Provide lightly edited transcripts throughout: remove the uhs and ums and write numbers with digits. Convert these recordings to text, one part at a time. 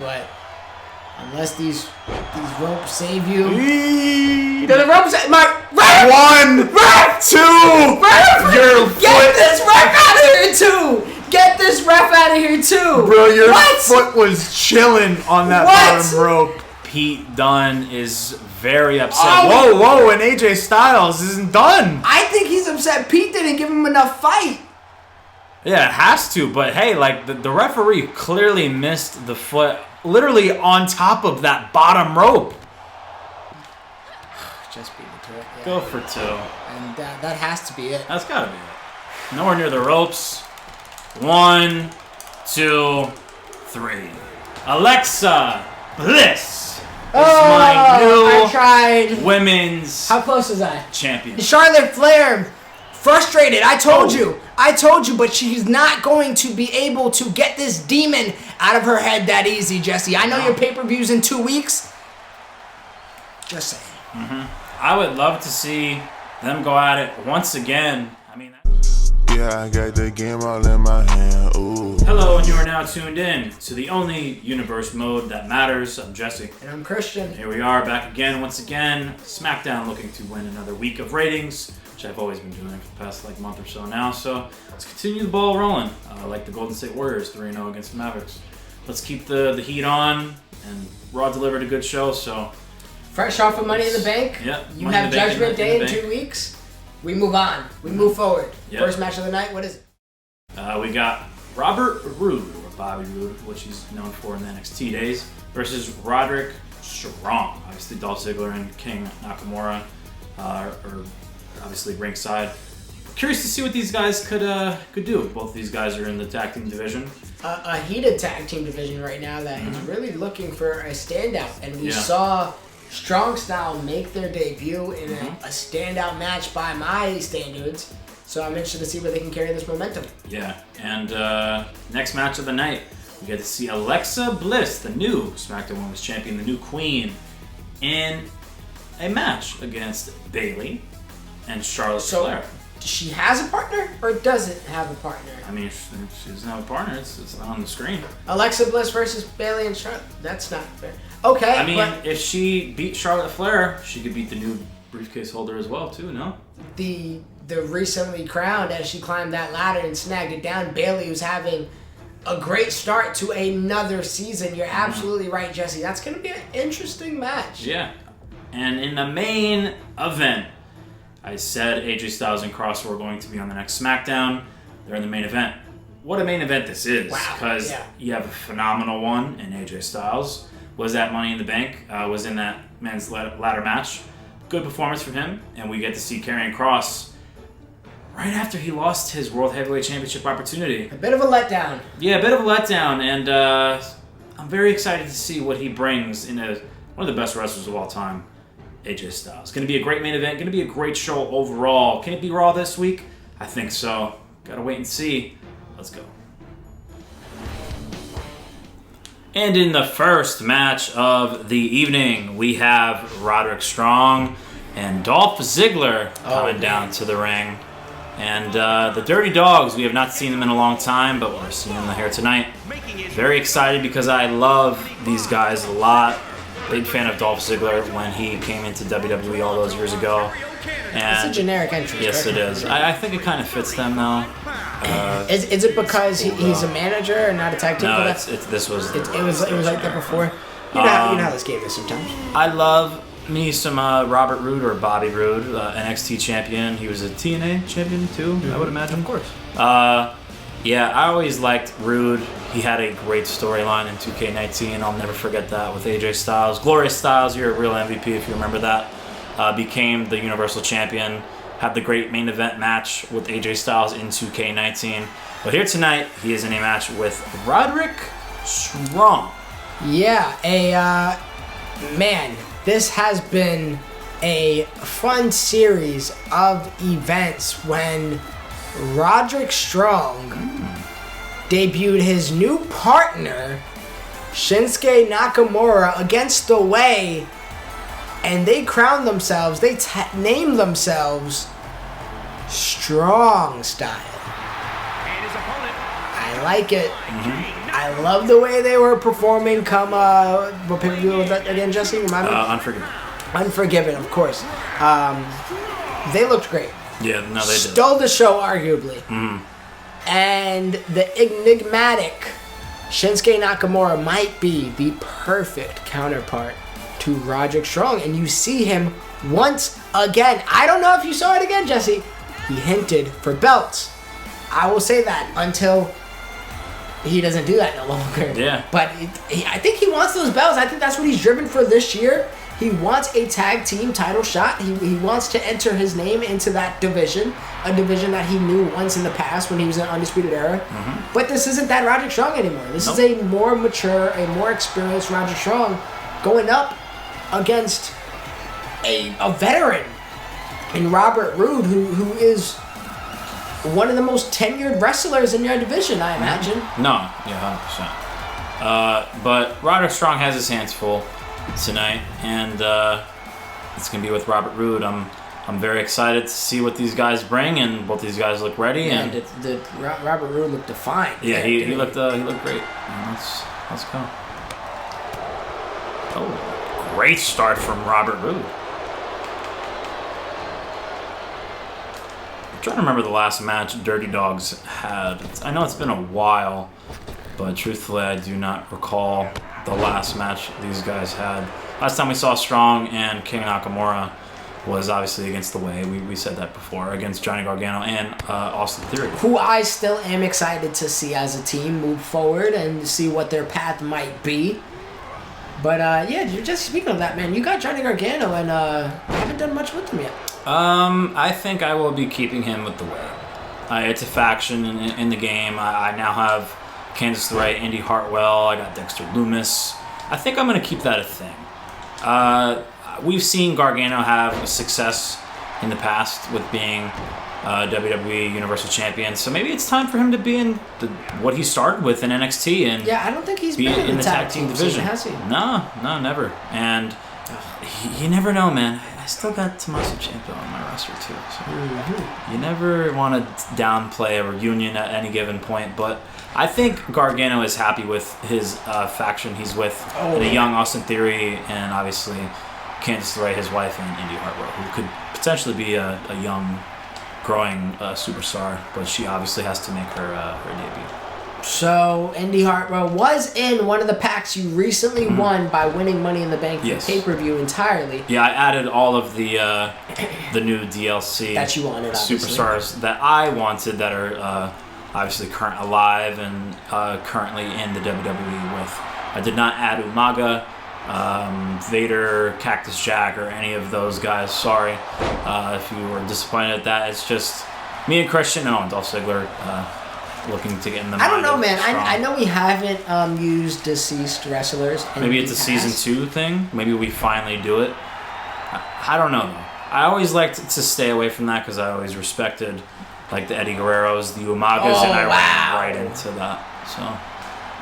But unless these ropes save you, the ropes my ref! 1, ref! 2, ref! Your Get this ref out of here too! Get this ref out of here too! Bro, your foot was chilling on that bottom rope. Pete Dunne is very upset. Whoa, and AJ Styles isn't done. I think he's upset Pete didn't give him enough fight. Yeah, it has to, but hey, like the referee clearly missed the foot literally on top of that bottom rope. Just beat me to it. Yeah. Go for 2. And that has to be it. That's gotta be it. Nowhere near the ropes. 1, 2, 3. Alexa Bliss is my new women's How close was I? champion. Charlotte Flair, frustrated. I told you, but she's not going to be able to get this demon out of her head that easy, Jesse. I know your pay-per-view's in 2 weeks. Just saying. I would love to see them go at it once again. I mean, yeah, I got the game all in my hand. Ooh. hello, and you are now tuned in to the only universe mode that matters. I'm Jesse. And I'm Christian. Here we are back again, once again. Smackdown looking to win another week of ratings, which I've always been doing for the past month or so now. So let's continue the ball rolling, like the Golden State Warriors 3-0 against the Mavericks. Let's keep the heat on, and Raw delivered a good show, so... Fresh off of Money in the Bank. Yep. You have Judgment Day in 2 weeks. We move on. We move forward. Yep. First match of the night, what is it? We got Robert Roode, or Bobby Roode, which he's known for in the NXT days, versus Roderick Strong. Obviously, Dolph Ziggler and King Nakamura are obviously ringside. Curious to see what these guys could do. Both of these guys are in the tag team division. A heated tag team division right now that is really looking for a standout. And we saw Strong Style make their debut in a standout match by my standards. So I'm interested to see where they can carry this momentum. Yeah, and next match of the night, we get to see Alexa Bliss, the new SmackDown Women's Champion, the new Queen, in a match against Bayley and Charlotte Flair. She has a partner or doesn't have a partner? I mean, if she doesn't have a partner, it's not on the screen. Alexa Bliss versus Bayley and Charlotte. That's not fair. Okay. I mean, if she beat Charlotte Flair, she could beat the new briefcase holder as well, too, no? The recently crowned, as she climbed that ladder and snagged it down, Bayley was having a great start to another season. You're absolutely right, Jesse. That's going to be an interesting match. Yeah. And in the main event, I said AJ Styles and Kross were going to be on the next SmackDown. They're in the main event. What a main event this is. Wow. Because you have a phenomenal one in AJ Styles. Was at Money in the Bank. Was in that men's ladder match. Good performance from him. And we get to see Karrion Kross right after he lost his World Heavyweight Championship opportunity. A bit of a letdown. Yeah, a bit of a letdown. And I'm very excited to see what he brings in one of the best wrestlers of all time. AJ Styles. Going to be a great main event. Going to be a great show overall. Can it be Raw this week? I think so. Gotta wait and see. Let's go. And in the first match of the evening, we have Roderick Strong and Dolph Ziggler coming down to the ring. And the Dirty Dogs, we have not seen them in a long time, but we're seeing them here tonight. Very excited because I love these guys a lot. Big fan of Dolph Ziggler when he came into WWE all those years ago. And it's a generic entrance. Yes, right? it is. I think it kind of fits them though. Is it because he's a manager and not a tag team? No, this was. It was like that before. You know how this game is sometimes. I love me some Robert Roode or Bobby Roode, NXT champion. He was a TNA champion too, I would imagine. Of course. Yeah, I always liked Roode. He had a great storyline in 2K19. I'll never forget that with AJ Styles. Glorious Styles, you're a real MVP if you remember that. Became the Universal Champion. Had the great main event match with AJ Styles in 2K19. But here tonight, he is in a match with Roderick Strong. Yeah, man, this has been a fun series of events when Roderick Strong debuted his new partner, Shinsuke Nakamura, against The Way, and they crowned themselves, they named themselves Strong Style. I like it. I love the way they were performing come, what pay-per-view was that again, Jesse? Remind me? Unforgiven. Unforgiven, of course. They looked great. Yeah, no, they did. Stole the show, arguably. And the enigmatic Shinsuke Nakamura might be the perfect counterpart to Roderick Strong. And you see him once again. I don't know if you saw it again, Jesse. He hinted for belts. I will say that until he doesn't do that no longer. Yeah. But I think he wants those belts. I think that's what he's driven for this year. He wants a tag team title shot. He wants to enter his name into that division, a division that he knew once in the past when he was in Undisputed Era. But this isn't that Roderick Strong anymore. This is a more mature, a more experienced Roderick Strong going up against a veteran in Robert Roode, who is one of the most tenured wrestlers in your division, I imagine. No, yeah, 100%. But Roderick Strong has his hands full tonight, and it's gonna be with Robert Roode. I'm very excited to see what these guys bring, and both these guys look ready. Yeah, and Robert Roode looked defined. Yeah, he looked great. Let's go. Oh, great start from Robert Roode. I'm trying to remember the last match Dirty Dogs had. I know it's been a while, but truthfully, I do not recall the last match these guys had. Last time we saw Strong and King Nakamura was obviously against The Way. We said that before, against Johnny Gargano and Austin Theory. Who I still am excited to see as a team move forward and see what their path might be. But yeah, just speaking of that, man, you got Johnny Gargano and haven't done much with him yet. I think I will be keeping him with The Way. It's a faction in the game. I now have Candice LeRae, Indy Hartwell. I got Dexter Lumis. I think I'm going to keep that a thing. We've seen Gargano have success in the past with being WWE Universal Champion. So maybe it's time for him to be in what he started with in NXT and yeah, I don't think he's been in the tag team division, has he? No, never. And you never know, man. I still got Tommaso Ciampa on my roster too. So you never want to downplay a reunion at any given point, but I think Gargano is happy with his faction he's with, and a young Austin Theory, and obviously Candice LeRae, his wife, and Indy Hartwell, who could potentially be a young, growing superstar, but she obviously has to make her debut. So, Indy Hartwell was in one of the packs you recently won by winning Money in the Bank for pay-per-view entirely. Yeah, I added all of the new DLC that you wanted, obviously. Superstars that I wanted that are obviously alive and currently in the WWE with. I did not add Umaga, Vader, Cactus Jack, or any of those guys. Sorry if you were disappointed at that. It's just me and Christian and Dolph Ziggler looking to get in the. I don't know, man. I know we haven't used deceased wrestlers. Maybe it's a season 2 thing. Maybe we finally do it. I don't know though. I always liked to stay away from that because I always respected like the Eddie Guerreros, the Umagas, and I ran right into that. So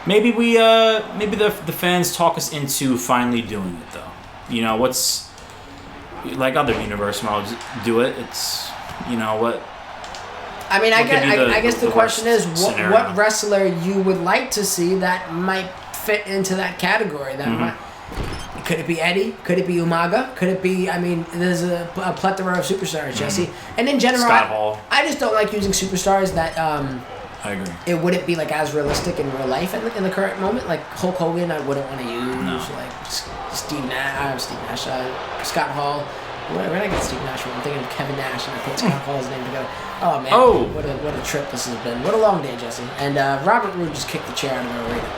maybe maybe the fans talk us into finally doing it though. You know, what's like other universe models do it. It's what. I mean, I guess the question is, what wrestler you would like to see that might fit into that category? Could it be Eddie? Could it be Umaga? Could it be? I mean, there's a plethora of superstars, Jesse. And in general, Scott Hall. I just don't like using superstars that. I agree. It wouldn't be like as realistic in real life in the current moment. Like Hulk Hogan, I wouldn't want to use. No. Like Steve Nash, Scott Hall. When I get Steve Nash, I'm thinking of Kevin Nash, and I put Scott Hall's name together. Oh man! Oh. What a trip this has been. What a long day, Jesse. And Robert Roode just kicked the chair out of our rating.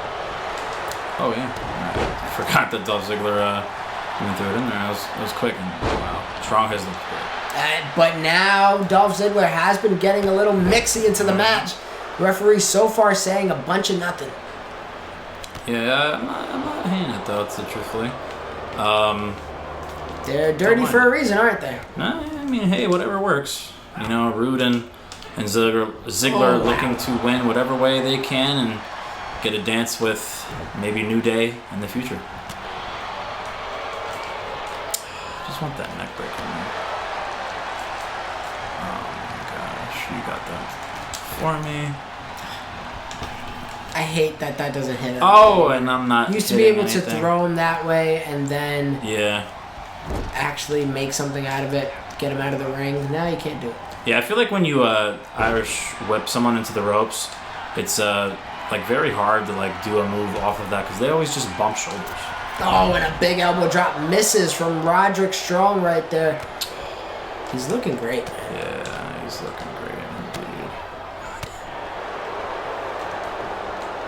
Oh yeah, I forgot that Dolph Ziggler even threw it in there. It was quick and wow, Strong has looked great. But now Dolph Ziggler has been getting a little mixy into the match. Referee so far saying a bunch of nothing. Yeah, I'm not hating it though. Truthfully. They're dirty for a reason, aren't they? No, I mean, hey, whatever works. Roode and Ziggler looking to win whatever way they can and get a dance with maybe New Day in the future. Just want that neck breaker, man. Oh my gosh, you got that for me. I hate that doesn't hit him. Oh, and I'm not. You used to be able anything. to throw him that way and then actually make something out of it, get him out of the ring. Now you can't do it. Yeah, I feel like when you Irish whip someone into the ropes, it's like very hard to like do a move off of that because they always just bump shoulders. Oh, and a big elbow drop misses from Roderick Strong right there. He's looking great, man. Yeah, he's looking great indeed.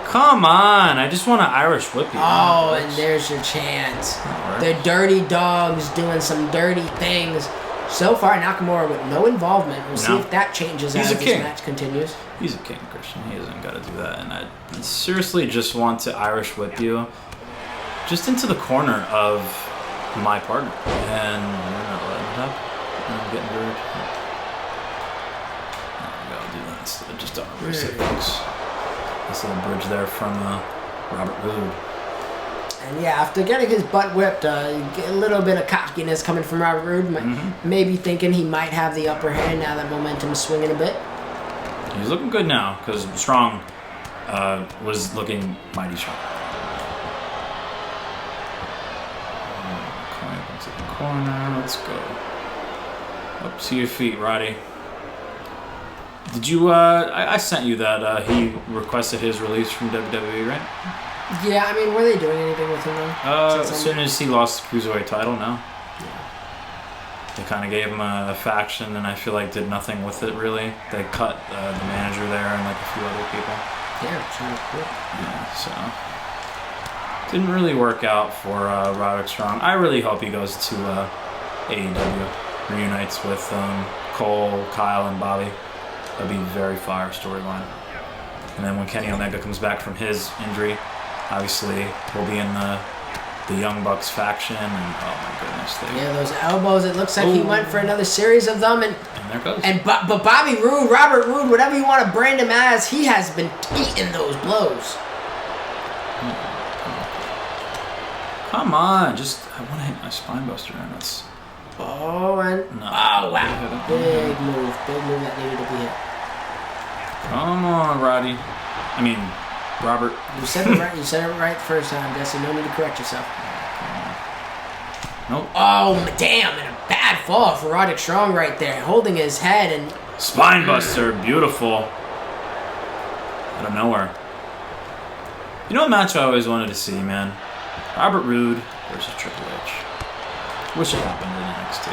Come on, I just want to Irish whip you. Oh, and there's your chance. The Dirty Dogs doing some dirty things. So far, Nakamura with no involvement. We'll see if that changes as this match continues. He's a king, Christian. He hasn't got to do that. And I seriously just want to Irish whip you just into the corner of my partner. And you're not letting it happen. I'm getting very... There we go. I'll do that instead. Just reverse it, folks. Nice little bridge there from Robert Roode. And yeah, after getting his butt whipped, a little bit of cockiness coming from Robert Roode. Maybe thinking he might have the upper hand now that momentum is swinging a bit. He's looking good now because Strong was looking mighty sharp. Coming up into the corner. Let's go. Up to your feet, Roddy. Did you, I sent you that he requested his release from WWE, right? Yeah, I mean, were they doing anything with him though? As soon as he lost the Cruiserweight title, no. They kind of gave him a faction and I feel like did nothing with it, really. They cut the manager there and like a few other people. Yeah, trying to quit. Yeah, so... Didn't really work out for Roderick Strong. I really hope he goes to AEW. Reunites with Cole, Kyle, and Bobby. That'd be a very fire storyline. And then when Kenny Omega comes back from his injury, obviously he'll be in the Young Bucks faction, and oh my goodness, those elbows. It looks like he went for another series of them, and there goes. But Bobby Roode, Robert Roode, whatever you want to brand him as, he has been eating those blows. Come on, I want to hit my spine buster, and that's. Oh, and wow, big move that needed to be hit. Come on, Roddy. I mean, Robert. You said it right. You said it right the first time, Jesse. No need to correct yourself. Nope. Oh, damn! And a bad fall for Roderick Strong right there, holding his head and spine buster, beautiful. Out of nowhere. You know, a match I always wanted to see, man. Robert Roode versus Triple H. Wish it happened in NXT.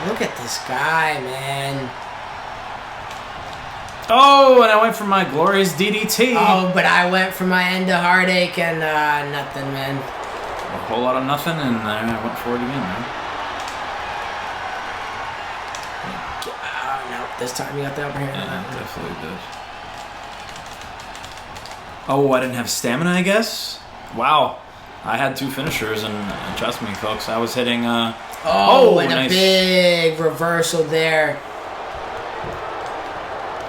Look at this guy, man. Oh, and I went for my glorious DDT. Oh, but I went for my end of heartache and nothing, man. A whole lot of nothing, and I went for it again, man. No, this time you got the upper hand. Yeah, I definitely did. Oh, I didn't have stamina, I guess? Wow. I had two finishers, and trust me, folks, I was hitting... and nice. A big reversal there.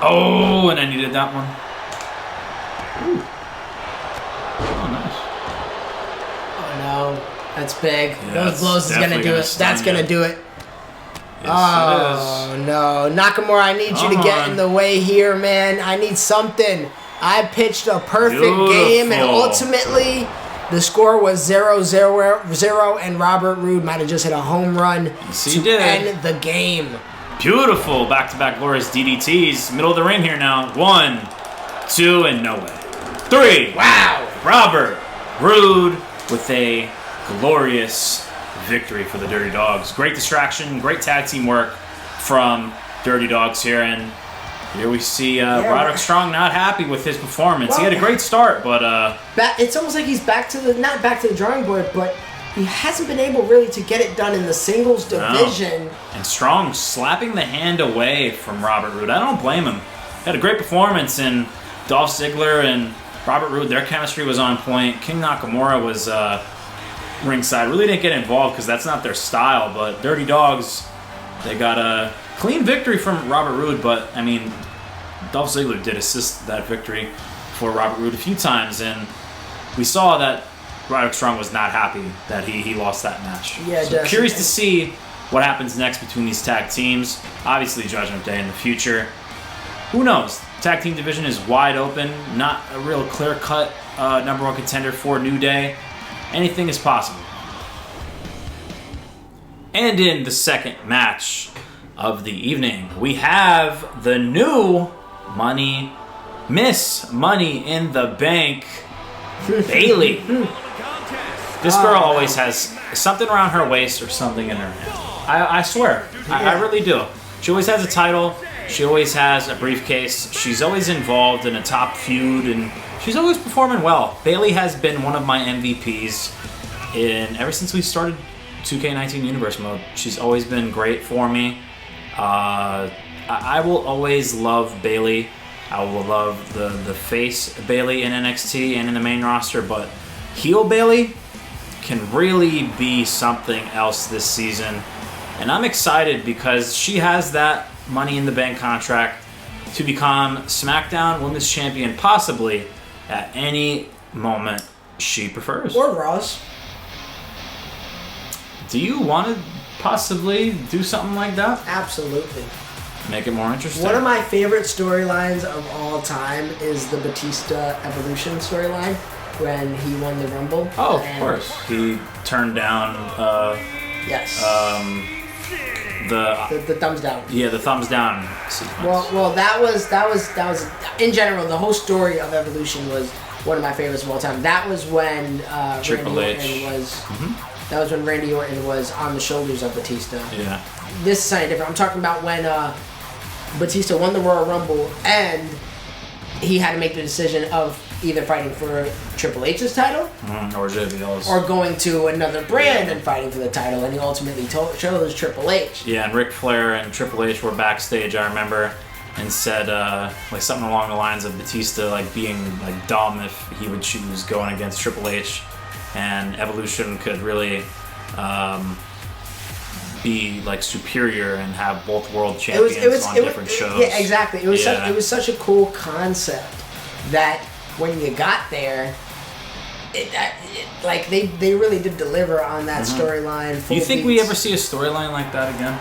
Oh, and I needed that one. Ooh. Oh, nice. Oh, no. That's big. Yeah, those blows is going to do it. That's going to do it. Yes, it is. No. Nakamura, I need you to get in the way here, man. I need something. I pitched a perfect game, and ultimately... The score was 0-0, and Robert Roode might have just hit a home run to end the game. Beautiful back-to-back glorious DDTs. Middle of the ring here now. 1, 2, and no way. 3. Wow. Robert Roode with a glorious victory for the Dirty Dogs. Great distraction, great tag team work from Dirty Dogs here, and here we see Roderick Strong not happy with his performance. Well, he had a great start, but... it's almost like he's not back to the drawing board, but he hasn't been able really to get it done in the singles division. No. And Strong slapping the hand away from Robert Roode. I don't blame him. He had a great performance, and Dolph Ziggler and Robert Roode, their chemistry was on point. King Nakamura was ringside. Really didn't get involved because that's not their style, but Dirty Dogs, they got a clean victory from Robert Roode, but, I mean... Dolph Ziggler did assist that victory for Robert Roode a few times, and we saw that Roderick Strong was not happy that he lost that match. Yeah, so curious to see what happens next between these tag teams. Obviously, Judgment Day in the future. Who knows? Tag team division is wide open. Not a real clear-cut number one contender for New Day. Anything is possible. And in the second match of the evening, we have the new Miss Money in the Bank, Bayley. This girl always has something around her waist or something in her hand. I swear. I really do. She always has a title. She always has a briefcase. She's always involved in a top feud, and she's always performing well. Bayley has been one of my MVPs ever since we started 2K19 Universe Mode. She's always been great for me. I will always love Bayley. I will love the face Bayley in NXT and in the main roster, but heel Bayley can really be something else this season. And I'm excited because she has that Money in the Bank contract to become SmackDown Women's Champion possibly at any moment she prefers. Or Ross. Do you want to possibly do something like that? Absolutely. Make it more interesting. One of my favorite storylines of all time is the Batista Evolution storyline when he won the Rumble. Oh, of course. He turned down yes. The thumbs down. Yeah, the thumbs down sequence. Well, that was in general, the whole story of Evolution was one of my favorites of all time. That was when Triple H was that was when Randy Orton was on the shoulders of Batista. Yeah. This is something different. I'm talking about when Batista won the Royal Rumble and he had to make the decision of either fighting for Triple H's title or JBL's, or going to another brand and fighting for the title, and he ultimately chose Triple H. Yeah, and Ric Flair and Triple H were backstage, I remember, and said like something along the lines of Batista like being like dumb if he would choose going against Triple H, and Evolution could really be like superior and have both world champions on different shows. Yeah, exactly. It was such a cool concept that when you got there, like they really did deliver on that storyline. Do you think we ever see a storyline like that again?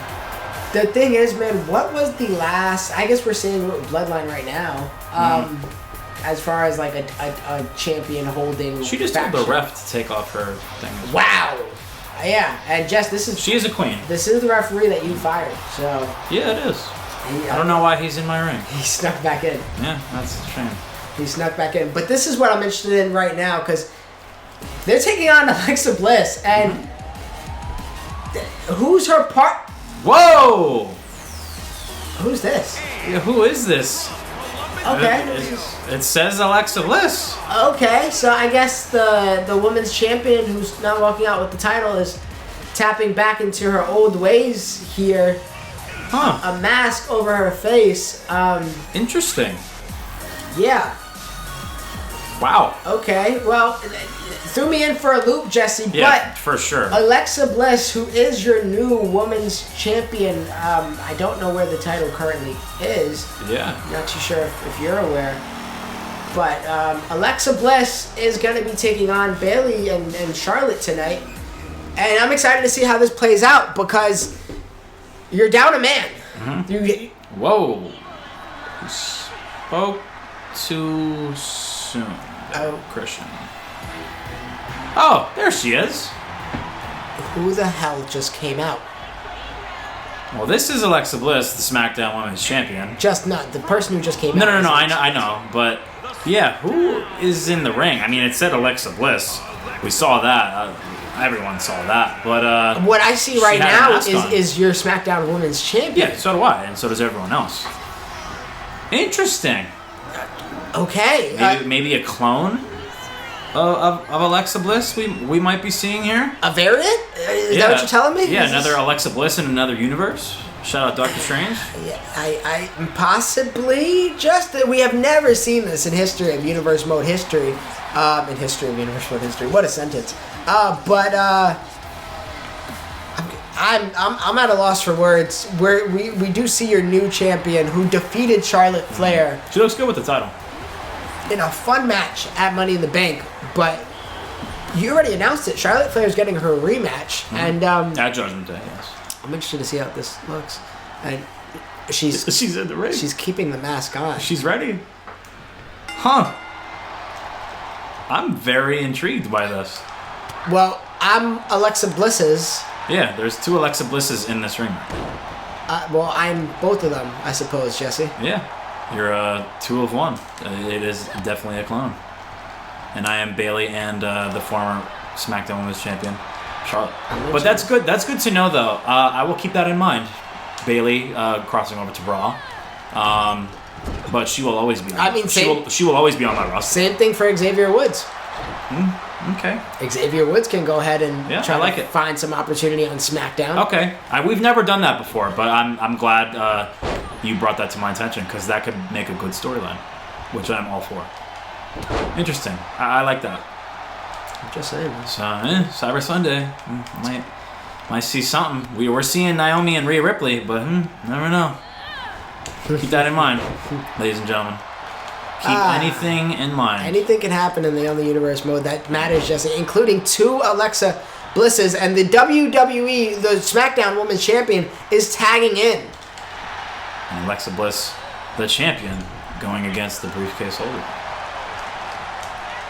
The thing is, man, what was the last? I guess we're seeing Bloodline right now. As far as like a champion holding. She just told the ref to take off her thing. Wow. Yeah, and Jess, she is a queen. This is the referee that you fired, so. Yeah, it is. I don't know why he's in my ring. He snuck back in. Yeah, that's a shame. He snuck back in. But this is what I'm interested in right now, because they're taking on Alexa Bliss, and who's her part? Whoa! Who's this? Yeah, who is this? Okay. It says Alexa Bliss. Okay, so I guess the women's champion who's not walking out with the title is tapping back into her old ways here. Huh. A mask over her face. Interesting. Yeah. Wow. Okay, well, threw me in for a loop, Jesse, yeah, but for sure. Alexa Bliss, who is your new women's champion, I don't know where the title currently is. Yeah. Not too sure if you're aware. But Alexa Bliss is going to be taking on Bayley and Charlotte tonight. And I'm excited to see how this plays out because you're down a man. Whoa. You spoke too soon. Oh. Christian. Oh, there she is. Who the hell just came out? Well, this is Alexa Bliss, the SmackDown Women's Champion. Just not the person who just came out. No, I know, but yeah, who is in the ring? I mean, it said Alexa Bliss. We saw that. Everyone saw that, but what I see right now is your SmackDown Women's Champion. Yeah, so do I, and so does everyone else. Interesting. Okay. Maybe a clone of Alexa Bliss we might be seeing here. A variant? Is that what you're telling me? Yeah, another Alexa Bliss in another universe. Shout out Doctor Strange. Yeah, I possibly just that we have never seen this in history of Universe Mode history. In history of Universe Mode history. What a sentence. But I'm at a loss for words. We do see your new champion who defeated Charlotte Flair. She looks good with the title. In a fun match at Money in the Bank, but you already announced it. Charlotte Flair's getting her rematch, and at Judgment Day, yes. I'm interested to see how this looks. And She's in the ring. She's keeping the mask on. She's ready. Huh. I'm very intrigued by this. Well, I'm Alexa Bliss's. Yeah, there's 2 Alexa Blisses in this ring. Well, I'm both of them, I suppose, Jesse. Yeah, you're 2 of 1. It is definitely a clone. And I am Bayley and the former SmackDown Women's Champion, Charlotte. But that's good. That's good to know, though. I will keep that in mind. Bayley crossing over to Raw. But she will always be. She will always be on my roster. Same thing for Xavier Woods. Okay. Xavier Woods can go ahead and try to find some opportunity on SmackDown. Okay. We've never done that before, but I'm glad you brought that to my attention because that could make a good storyline, which I'm all for. Interesting. I like that. I'm just saying. So, Cyber Sunday. Might see something. We were seeing Naomi and Rhea Ripley, but never know. Keep that in mind, ladies and gentlemen. Keep anything in mind. Anything can happen in the Only Universe mode that matters, Jesse, including 2 Alexa Blisses, and the WWE, the SmackDown Women's Champion, is tagging in. And Alexa Bliss, the champion, going against the briefcase holder.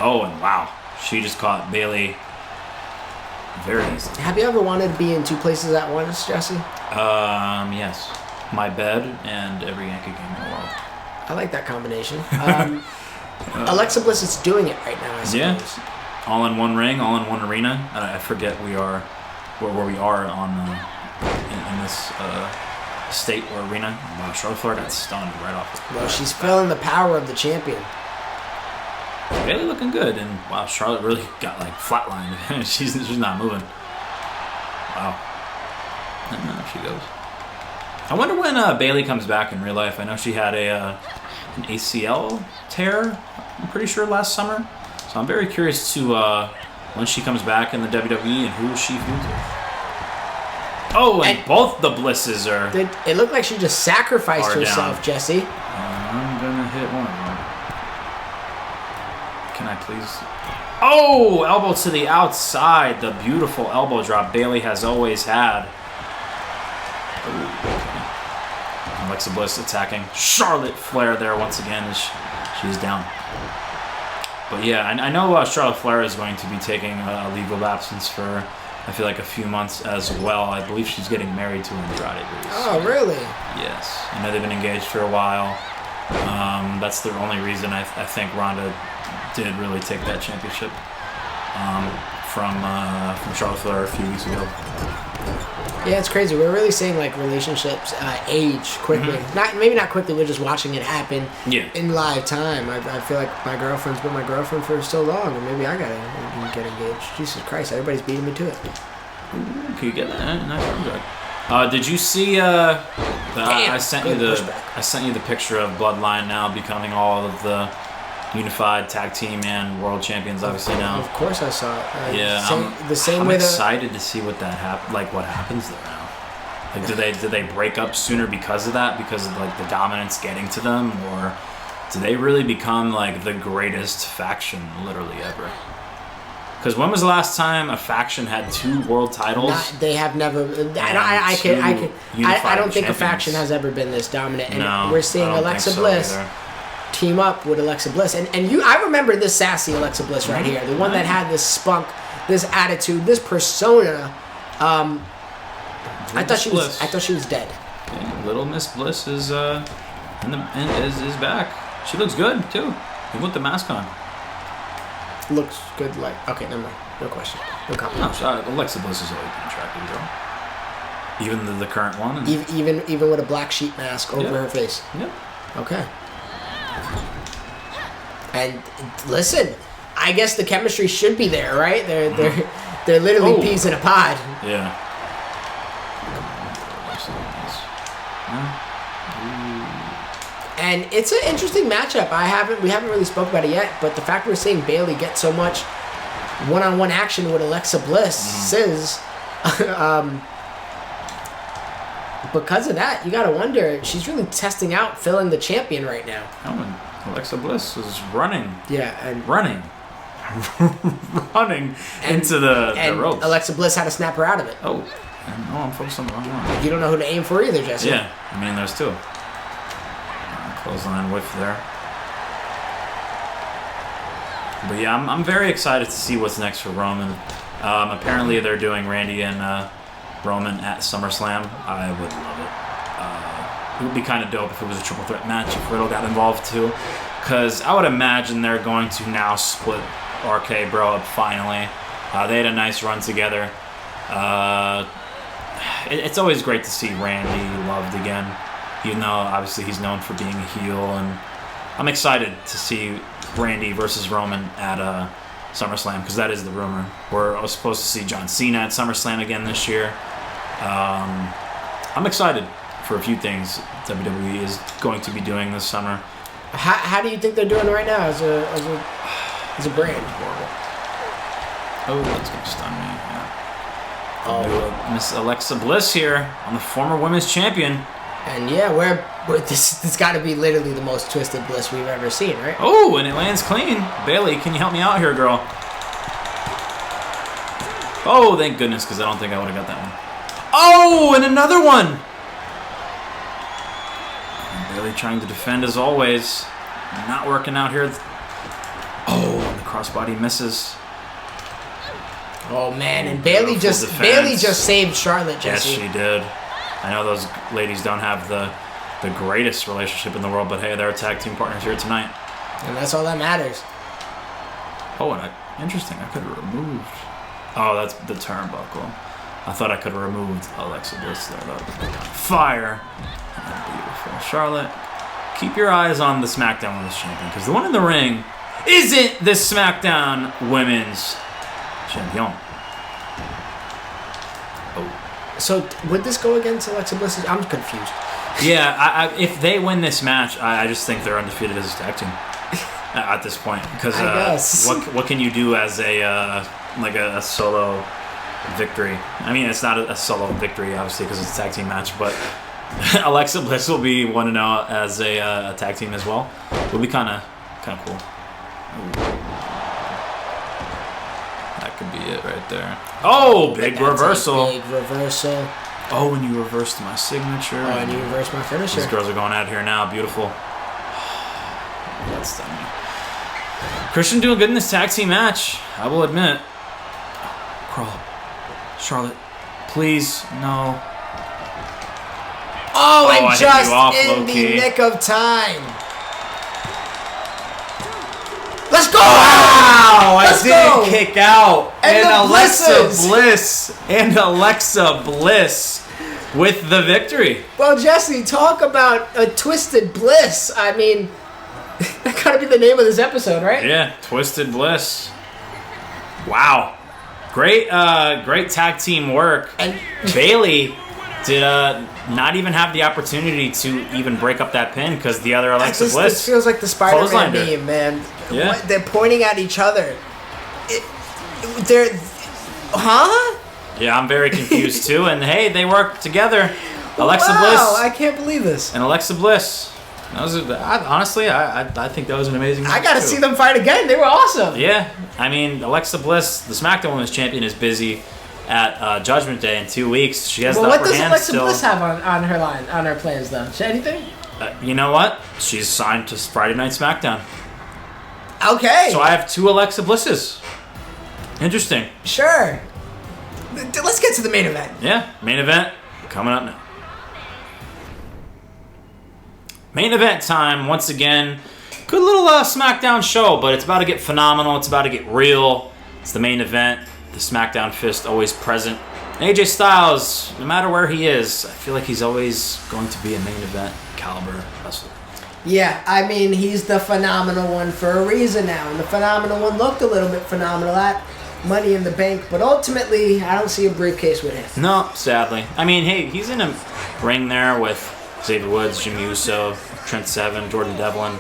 Oh, and wow. She just caught Bayley very easily. Have you ever wanted to be in 2 places at once, Jesse? Yes. My bed and every Yankee game in the world. I like that combination. Alexa Bliss is doing it right now, I suppose. Yeah. All in one ring, all in one arena. I forget where we are on in this state or arena. Wow, Charlotte Flair got stunned right off. Well, she's feeling the power of the champion. Bayley looking good, and wow, Charlotte really got like flatlined. she's not moving. Wow. And there she goes. I wonder when Bayley comes back in real life. I know she had an ACL tear, I'm pretty sure, last summer. So I'm very curious to when she comes back in the WWE and who she feuds with. Oh, and both the Blisses are... It looked like she just sacrificed herself, down. Jesse. I'm going to hit one of them. Can I please... Oh, elbow to the outside. The beautiful elbow drop Bayley has always had. Ooh. Alexa Bliss attacking Charlotte Flair there once again as she's down. But yeah, I know Charlotte Flair is going to be taking a leave of absence for, I feel like, a few months as well. I believe she's getting married to Andrade. Oh, really? Yes. I know they've been engaged for a while. That's the only reason I think Ronda did really take that championship from Charlotte Flair a few weeks ago. Yeah, it's crazy. We're really seeing like relationships age quickly. Maybe not quickly. We're just watching it happen in live time. I feel like my girlfriend's been my girlfriend for so long, and maybe I gotta get engaged. Jesus Christ! Everybody's beating me to it. Ooh, can you get that? Nice. Did you see? I sent you the picture of Bloodline now becoming all of the unified tag team and world champions, obviously now. Of course, I saw it. I'm excited to see what that what happens there now. Like, do they break up sooner because of that? Because of like the dominance getting to them, or do they really become like the greatest faction literally ever? Because when was the last time a faction had 2 world titles? They have never. I don't think a faction has ever been this dominant. And we're seeing Alexa Bliss team up with Alexa Bliss, and I remember this sassy Alexa Bliss right here, the one that had this spunk, this attitude, this persona. I thought she was dead. Yeah, Little Miss Bliss is is back. She looks good too, even with the mask on. Looks good, like okay, never mind, no question, no comment. No, Alexa Bliss has always been attractive, girl. Even the current one. Even with a black sheep mask over her face. Yep. Okay. And listen, I guess the chemistry should be there, right? They're literally peas in a pod. Yeah. And it's an interesting matchup. We haven't really spoke about it yet, but the fact we're seeing Bayley get so much one-on-one action with Alexa Bliss says, because of that, you gotta wonder, she's really testing out filling the champion right now. Alexa Bliss is running. Yeah, and running into the ropes. Alexa Bliss had to snap her out of it. Oh, No, I'm focused on the wrong one. You don't know who to aim for either, Jesse. Yeah, I mean, there's two. Clothesline whiff there. But yeah, I'm very excited to see what's next for Roman. Apparently, they're doing Randy and Roman at SummerSlam. I would love it. It would be kind of dope if it was a triple threat match if Riddle got involved too. Because I would imagine they're going to now split RK Bro up finally. They had a nice run together. It's always great to see Randy loved again. Even though obviously he's known for being a heel. And I'm excited to see Randy versus Roman at SummerSlam because that is the rumor. We're supposed to see John Cena at SummerSlam again this year. I'm excited for a few things WWE is going to be doing this summer. How do you think they're doing right now as a brand? Oh, that's going to stun me. Yeah. Oh, Miss Alexa Bliss here. I'm the former women's champion. And yeah, we're this got to be literally the most twisted Bliss we've ever seen, right? Oh, and it lands clean. Bayley, can you help me out here, girl? Oh, thank goodness, because I don't think I would have got that one. Oh, and another one. And Bayley trying to defend as always. Not working out here. Oh, and the crossbody misses. Oh man, and Bayley just saved Charlotte, Jesse. Yes, she did. I know those ladies don't have the greatest relationship in the world, but hey, they're tag team partners here tonight. And that's all that matters. Oh, and interesting, I could have removed. Oh, that's the turnbuckle. I thought I could have removed Alexa Bliss there. That would have been fire. Beautiful. Charlotte, keep your eyes on the SmackDown Women's Champion, because the one in the ring isn't the SmackDown Women's Champion. Oh. So would this go against Alexa Bliss? I'm confused. Yeah, if they win this match, I just think they're undefeated as a tag team at this point. Because what can you do as a solo victory? I mean, it's not a solo victory, obviously, because it's a tag team match. But Alexa Bliss will be 1-0 as a tag team as well. Will be kind of cool. Ooh. That could be it right there. Oh, big reversal. Big reversal. Oh, and you reversed my signature. Oh, and you reversed my finisher. These girls are going out here now. Beautiful. That's stunning. Christian doing good in this tag team match. I will admit. Crawl. Charlotte. Please. No. Oh, and I just off, in low-key. the nick of time. Let's go! Wow! Let's I didn't go. kick out. And the Alexa Bliss with the victory. Well, Jesse, talk about a twisted Bliss. I mean, that gotta be the name of this episode, right? Yeah, Twisted Bliss. Wow. Great tag team work. And Bayley did not even have the opportunity to even break up that pin because the other Alexa Bliss. This feels like the Spider-Man clotheslined her. meme, man. Yeah. What, they're pointing at each other. Huh? Yeah, I'm very confused too. And hey, they work together. Alexa Wow, Bliss I can't believe this. and Alexa Bliss. Honestly, I think that was an amazing match I gotta too. see them fight again. They were awesome. Yeah, I mean, Alexa Bliss, the SmackDown Women's Champion, is busy at Judgment Day in 2 weeks. She has Well, the what upper does hand Alexa still. Bliss have on her plans, though? Anything? You know what? She's signed to Friday Night SmackDown. Okay. So I have 2 Alexa Blisses. Interesting. Sure. Let's get to the main event. Yeah, main event coming up now. Main event time once again. Good little SmackDown show, but it's about to get phenomenal. It's about to get real. It's the main event. The SmackDown fist always present. AJ Styles, no matter where he is, I feel like he's always going to be a main event caliber wrestler. Yeah, I mean, he's the phenomenal one for a reason now. And the phenomenal one looked a little bit phenomenal at Money in the Bank. But ultimately, I don't see a briefcase with him. No, sadly. I mean, hey, he's in a ring there with Xavier Woods, Jimmy Uso, Trent Seven, Jordan Devlin,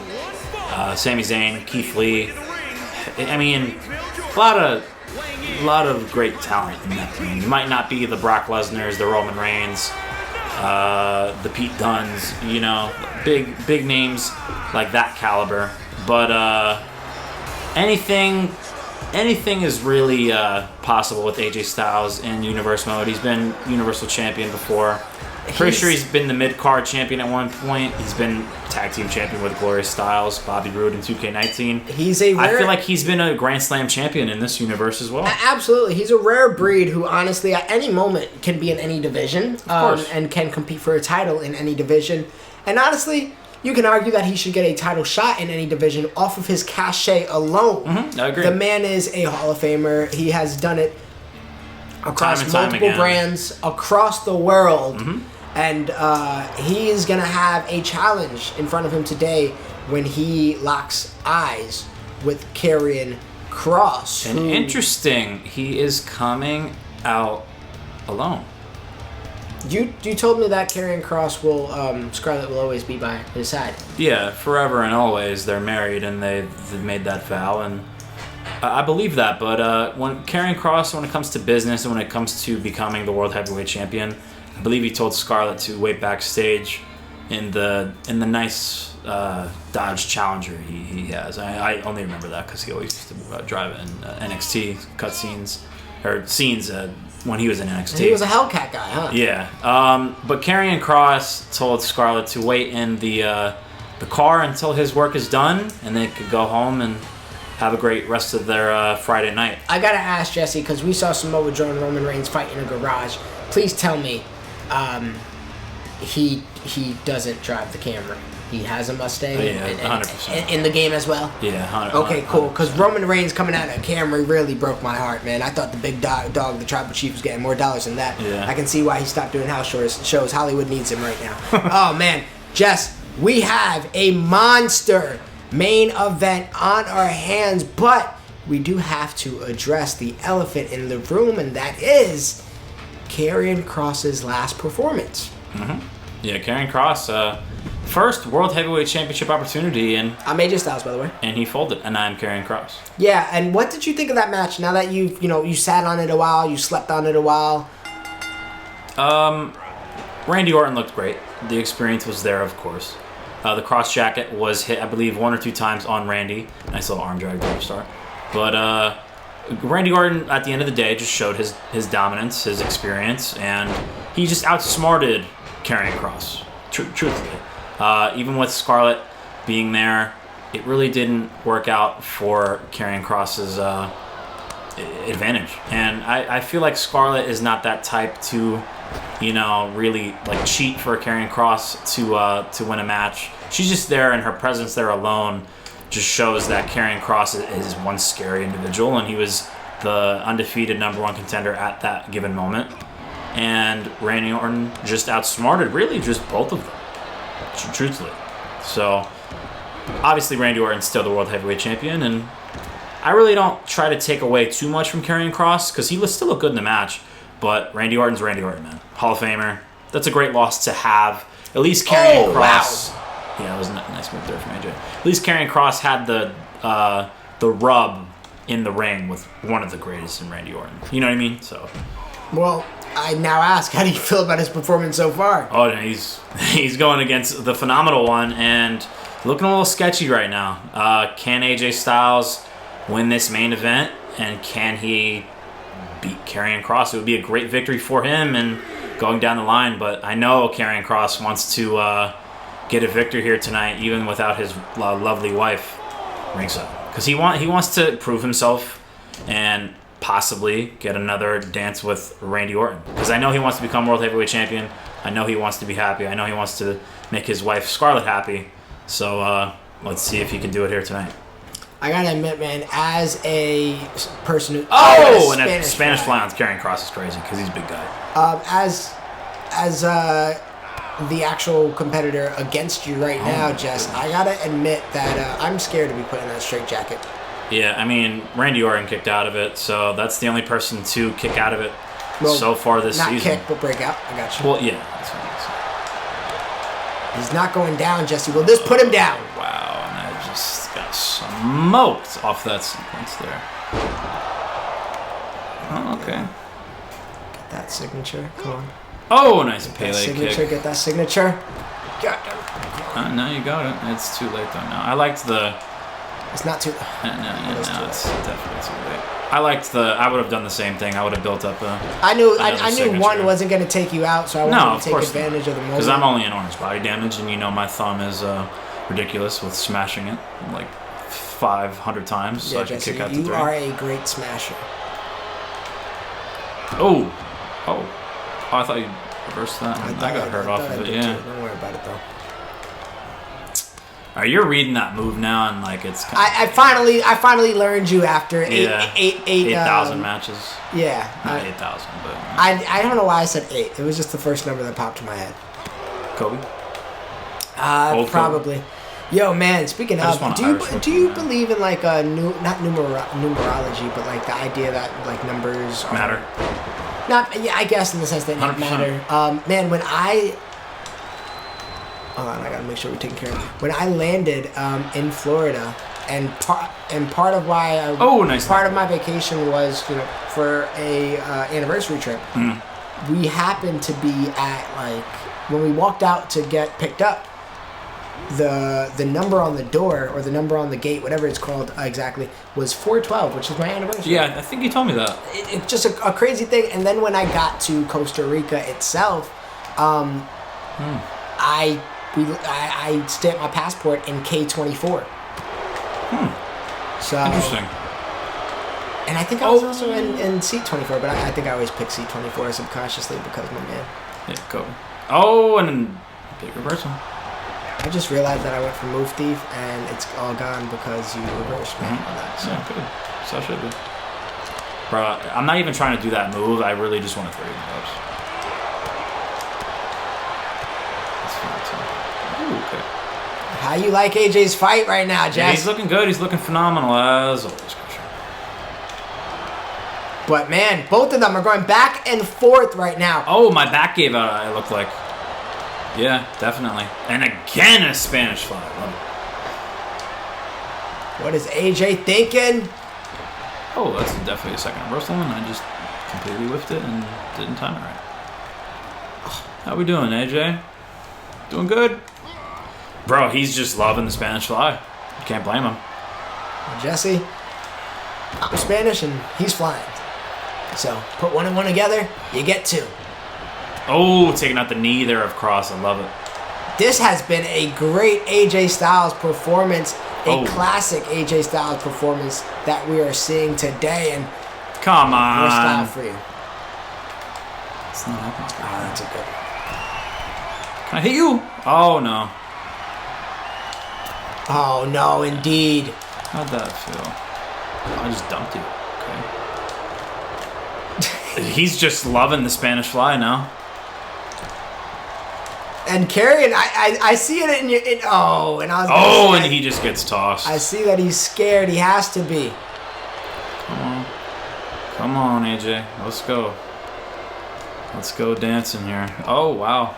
Sami Zayn, Keith Lee. I mean, a lot of great talent in that ring. You might not be the Brock Lesnar's, the Roman Reigns, the Pete Dunnes, you know, big names like that caliber. But anything anything is really possible with AJ Styles in Universe mode. He's been Universal Champion before. Pretty sure he's been the mid-card champion at one point. He's been tag team champion with Glorious Styles, Bobby Roode in 2K19. I feel like he's been a Grand Slam champion in this universe as well. Absolutely. He's a rare breed who honestly at any moment can be in any division and can compete for a title in any division. And honestly, you can argue that he should get a title shot in any division off of his cachet alone. I agree. The man is a Hall of Famer. He has done it across multiple brands, across the world. And he is going to have a challenge in front of him today when he locks eyes with Karrion Kross. And interesting, he is coming out alone. You told me that Karrion Kross will, Scarlett will always be by his side. Yeah, forever and always. They're married and they've made that vow, and I believe that. But when Karrion Kross, when it comes to business and when it comes to becoming the World Heavyweight Champion, I believe he told Scarlett to wait backstage in the nice Dodge Challenger he has. I only remember that because he always used to drive it in NXT cutscenes or scenes when he was in NXT. He was a Hellcat guy, huh? Yeah. But Karrion Kross told Scarlett to wait in the car until his work is done, and they could go home and have a great rest of their Friday night. I gotta ask Jesse, because we saw Samoa Joe and Roman Reigns fight in a garage. Please tell me he doesn't drive the Camry. He has a Mustang. Yeah, 100%. In the game as well? Yeah, 100%. Okay, cool. Because Roman Reigns coming out of a Camry really broke my heart, man. I thought the big dog, the tribal chief, was getting more dollars than that. Yeah. I can see why he stopped doing house shows. Hollywood needs him right now. Oh, man. Jess, we have a monster main event on our hands, but we do have to address the elephant in the room, and that is Karrion Kross's last performance. Yeah, Karrion Kross, first World Heavyweight Championship opportunity, and I'm AJ Styles, by the way. And he folded, and I'm Karrion Kross. Yeah, and what did you think of that match? Now that you sat on it a while, you slept on it a while. Randy Orton looked great. The experience was there, of course. The cross jacket was hit, I believe, 1 or 2 times on Randy. Nice little arm drag to start. But Randy Orton, at the end of the day, just showed his dominance, his experience, and he just outsmarted Karrion Kross, truthfully. Even with Scarlett being there, it really didn't work out for Karrion Kross's advantage. And I feel like Scarlett is not that type to, really like cheat for Karrion Kross to win a match. She's just there, and her presence there alone just shows that Karrion Kross is one scary individual, and he was the undefeated #1 contender at that given moment. And Randy Orton just outsmarted really just both of them, truthfully. So obviously Randy Orton's still the World Heavyweight Champion, and I really don't try to take away too much from Karrion Kross because he still looked good in the match. But Randy Orton's Randy Orton, man. Hall of Famer. That's a great loss to have. At least Karrion Kross. Wow. Yeah, it was a nice move there from AJ. At least Karrion Kross had the rub in the ring with one of the greatest in Randy Orton. You know what I mean? So. Well, I now ask, how do you feel about his performance so far? Oh, he's going against the phenomenal one and looking a little sketchy right now. Can AJ Styles win this main event, and can he beat Karrion Kross? It would be a great victory for him and going down the line, but I know Karrion Kross wants to get a victory here tonight, even without his lovely wife ringside, because he wants to prove himself and possibly get another dance with Randy Orton, because I know he wants to become World Heavyweight Champion. I know he wants to be happy. I know he wants to make his wife Scarlett happy. So let's see if he can do it here tonight. I gotta admit, man, as a person who and a Spanish fly on Karrion Kross is crazy because he's a big guy. As the actual competitor against you right now, Jess, I gotta admit that I'm scared to be put in that straitjacket. Yeah, I mean, Randy Orton kicked out of it, so that's the only person to kick out of it so far this season. Not kick, but break out. I got you. Well, yeah. That's what it is. He's not going down, Jesse. Will this put him down? Wow, and I just got smoked off that sequence there. Oh, okay. Get that signature. Come on. Oh, nice Pele kick. Get that signature. Now you got it. It's too late though now. I liked the It's not too. No, it's definitely too late. I would have done the same thing. I would have built up a. I knew signature. one wasn't going to take you out, so I wanted to take advantage of the moment. Because I'm only in orange body damage, and my thumb is ridiculous with smashing it like 500 times, so I can kick out the 3. You are a great smasher. Oh, I thought you reversed that. I got hurt off of it. Yeah. Don't worry about it though. Alright, you're reading that move now, and like it's. I finally learned you after 8,000 matches. Yeah, not 8,000, but. I don't know why I said 8. It was just the first number that popped in my head. Kobe. Probably. Kobe. Yo, man. Speaking of, do you believe in like not numerology, but like the idea that like numbers matter? I guess in the sense that they matter. Man, when hold on, I gotta make sure we're taking care of it. When I landed in Florida, and part of why part of my vacation was for a anniversary trip. We happened to be at like when we walked out to get picked up. The number on the door or the number on the gate, whatever it's called exactly, was 412, which is my anniversary. Yeah, I think you told me that. It's just a crazy thing. And then when I got to Costa Rica itself, I stamped my passport in K24. So interesting. And I think I was also in seat 24, but I think I always pick seat 24 subconsciously because my man. Yeah, Kobe. Oh, and then big reversal. I just realized that I went for Move Thief, and it's all gone because you reversed me on that. So. Yeah, good. So I should be. Bro, I'm not even trying to do that move. I really just want to throw you in the ropes. That's fine, too. Ooh, okay. How you like AJ's fight right now, Jess? Yeah, he's looking good. He's looking phenomenal, as always. But, man, both of them are going back and forth right now. Oh, my back gave out, it looked like. Yeah, definitely. And again, a Spanish fly. Love it. What is AJ thinking? Oh, that's definitely a second reversal, and I just completely whiffed it and didn't time it right. How we doing, AJ? Doing good? Bro, he's just loving the Spanish fly. You can't blame him. Jesse, I'm Spanish, and he's flying. So, put 1 and 1 together, you get 2. Oh, taking out the knee there of Kross. I love it. This has been a great AJ Styles performance, a classic AJ Styles performance that we are seeing today. And come on. More style for you. It's not happening. Oh, that's a good. Can I hit you? Oh, no. Oh, no, indeed. How'd that feel? I just dumped you. Okay. He's just loving the Spanish fly now. And Karrion, I see it in your. And I was. And he just gets tossed. I see that he's scared. He has to be. Come on, AJ. Let's go. Let's go dancing here. Oh wow.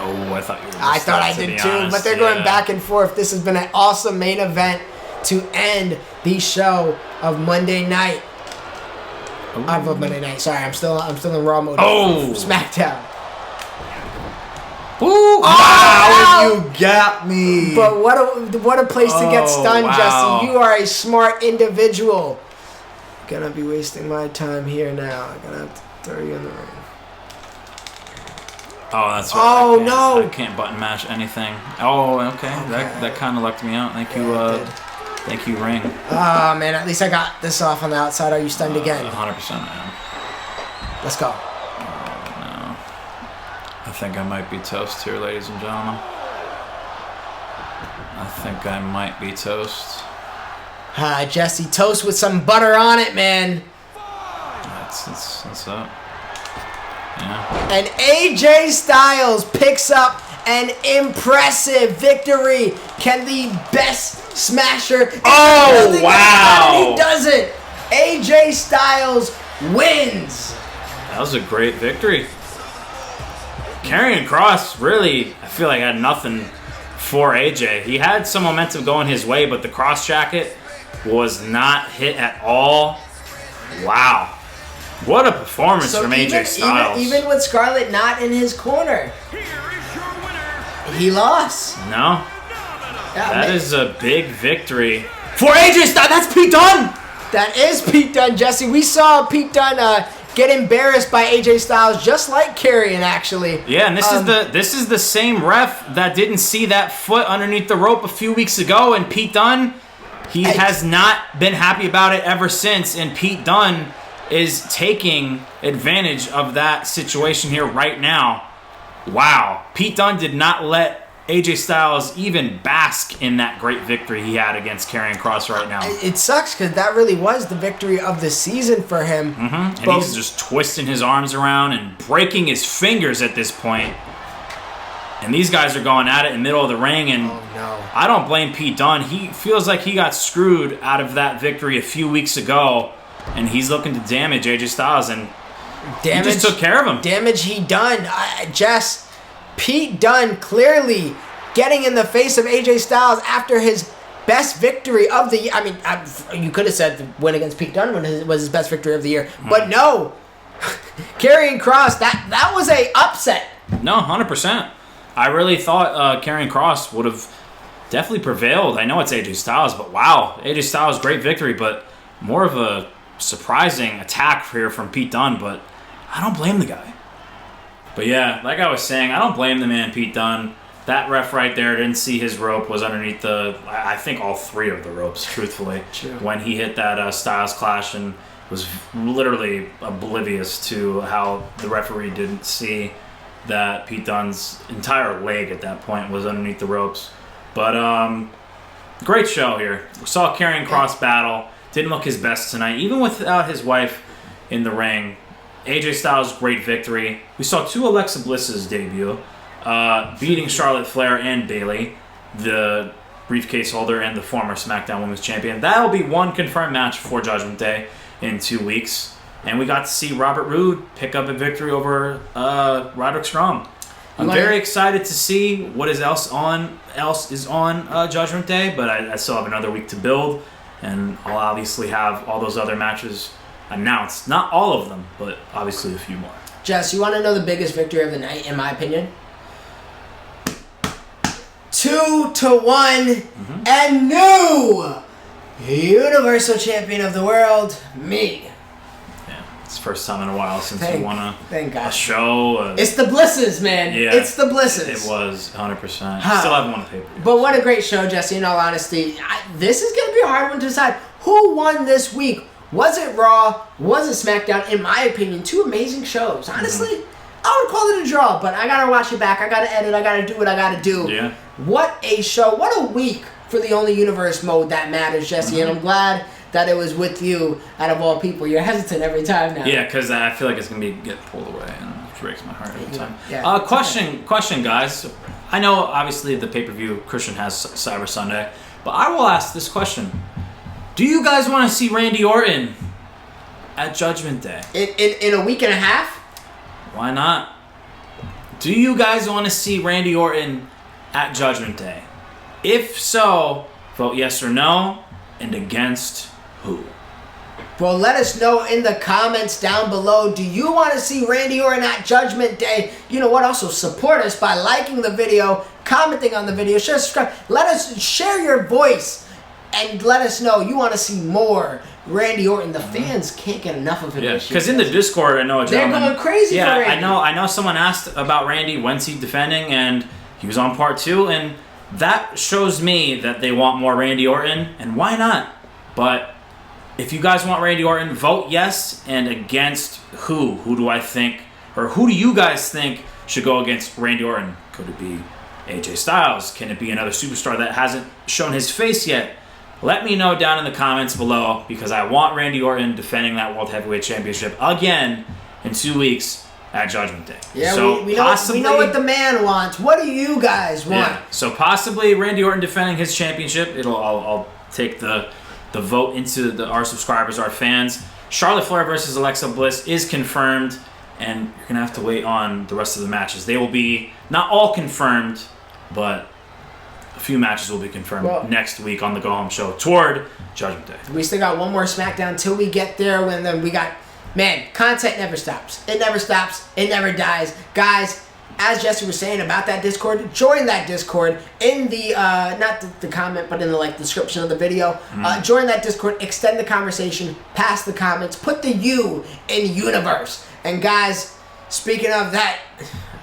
Oh, I thought you were. I thought I did too, but they're going back and forth. This has been an awesome main event to end the show of Monday night. Of Monday night. Sorry, I'm still in Raw mode. Smackdown. Ooh! Wow! You got me. But what a place to get stunned, Jesse. You are a smart individual. Gonna be wasting my time here now. I'm gonna have to throw you in the ring. Oh, that's right. I can't button mash anything. Oh, okay. That kind of lucked me out. Thank you. Thank you, ring. Oh, man, at least I got this off on the outside. Are you stunned again? 100% I am. Let's go. Oh, no. I think I might be toast here, ladies and gentlemen. I think I might be toast. Jesse, toast with some butter on it, man. That's up. Yeah. And AJ Styles picks up an impressive victory. Can the best smasher? Oh, wow. He doesn't. AJ Styles wins. That was a great victory. Karrion Kross really, I feel like, had nothing for AJ. He had some momentum going his way, but the cross jacket was not hit at all. Wow. What a performance from AJ Styles. Even with Scarlett not in his corner, He lost. No. Yeah, That is a big victory for AJ Styles. That's Pete Dunne. That is Pete Dunne, Jesse. We saw Pete Dunne get embarrassed by AJ Styles, just like Karrion, actually. Yeah, and this is the same ref that didn't see that foot underneath the rope a few weeks ago, and Pete Dunne, he has not been happy about it ever since, and Pete Dunne is taking advantage of that situation here right now. Wow. Pete Dunne did not let AJ Styles even bask in that great victory he had against Karrion Kross right now. It sucks because that really was the victory of the season for him. And he's just twisting his arms around and breaking his fingers at this point. And these guys are going at it in the middle of the ring, and I don't blame Pete Dunne. He feels like he got screwed out of that victory a few weeks ago, and he's looking to damage AJ Styles, and he just took care of him. Damage he done. Jess, Pete Dunne clearly getting in the face of AJ Styles after his best victory of the year. I mean, you could have said the win against Pete Dunne was his best victory of the year, but no. Karrion Kross, that was a upset. No, 100%. I really thought Karrion Kross would have definitely prevailed. I know it's AJ Styles, but wow, AJ Styles, great victory, but more of a surprising attack here from Pete Dunne, but I don't blame the guy. But yeah, like I was saying, I don't blame the man, Pete Dunne. That ref right there didn't see his rope was underneath I think all three of the ropes, truthfully. True. When he hit that Styles Clash and was literally oblivious to how the referee didn't see that Pete Dunne's entire leg at that point was underneath the ropes. But great show here. We saw Karrion Kross battle. Didn't look his best tonight, even without his wife in the ring. AJ Styles, great victory. We saw two Alexa Bliss's debut, beating Charlotte Flair and Bayley, the briefcase holder and the former SmackDown Women's Champion. That'll be one confirmed match for Judgment Day in 2 weeks. And we got to see Robert Roode pick up a victory over Roderick Strong. I'm very excited to see what else is on Judgment Day, but I still have another week to build, and I'll obviously have all those other matches announced. Not all of them, but obviously a few more. Jess, you want to know the biggest victory of the night, in my opinion? 2-1 and new Universal Champion of the World, me. It's the first time in a while since we won a show. It's the Blisses, man. Yeah, it's the Blisses. It was 100%. Still haven't won a pay-per-view. But what a great show, Jesse, in all honesty. This is going to be a hard one to decide. Who won this week? Was it Raw? Was it SmackDown? In my opinion, two amazing shows. Honestly, I would call it a draw, but I got to watch it back. I got to edit. I got to do what I got to do. Yeah. What a show. What a week for the Only Universe mode that matters, Jesse. And I'm glad that it was with you out of all people. You're hesitant every time now. Yeah, because I feel like it's going to get pulled away, and it breaks my heart every time. Yeah. Question, guys. I know, obviously, the pay-per-view Christian has Cyber Sunday, but I will ask this question. Do you guys want to see Randy Orton at Judgment Day? In a week and a half? Why not? Do you guys want to see Randy Orton at Judgment Day? If so, vote yes or no, and against who? Well, let us know in the comments down below. Do you want to see Randy Orton at Judgment Day? You know what? Also, support us by liking the video, commenting on the video, share, subscribe. Let us share your voice and let us know you want to see more Randy Orton. The fans can't get enough of him. Yeah, because in the Discord, I know a gentleman. They're going crazy for Randy. I know someone asked about Randy, when's he defending, and he was on part 2, and that shows me that they want more Randy Orton, and why not? But if you guys want Randy Orton, vote yes, and against who? Who do I think, or who do you guys think should go against Randy Orton? Could it be AJ Styles? Can it be another superstar that hasn't shown his face yet? Let me know down in the comments below, because I want Randy Orton defending that World Heavyweight Championship again in 2 weeks at Judgment Day. Yeah, so we know what the man wants. What do you guys want? Yeah, so possibly Randy Orton defending his championship. I'll take the vote into our subscribers, our fans. Charlotte Flair versus Alexa Bliss is confirmed, and you're going to have to wait on the rest of the matches. They will be not all confirmed, but a few matches will be confirmed next week on the Go Home Show toward Judgment Day. We still got one more SmackDown till we get there, and then we got, man, content never stops. It never stops. It never dies. Guys, as Jesse was saying about that Discord, join that Discord in the not the comment, but in the description of the video. Join that Discord, extend the conversation past the comments, put the U in universe. And guys, speaking of that,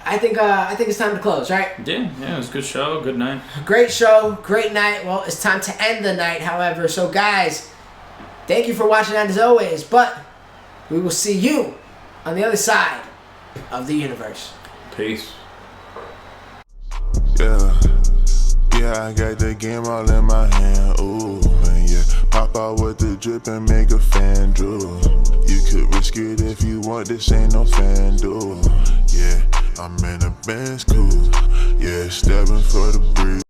I think it's time to close, right? Yeah, it was a good show, good night. Great show, great night. Well, it's time to end the night, however. So guys, thank you for watching as always, but we will see you on the other side of the universe. Peace. Yeah, I got the game all in my hand, ooh, and yeah, pop out with the drip and make a fan drool. You could risk it if you want, this ain't no fan duel. Yeah, I'm in a Benz cool, yeah, stepping for the breeze.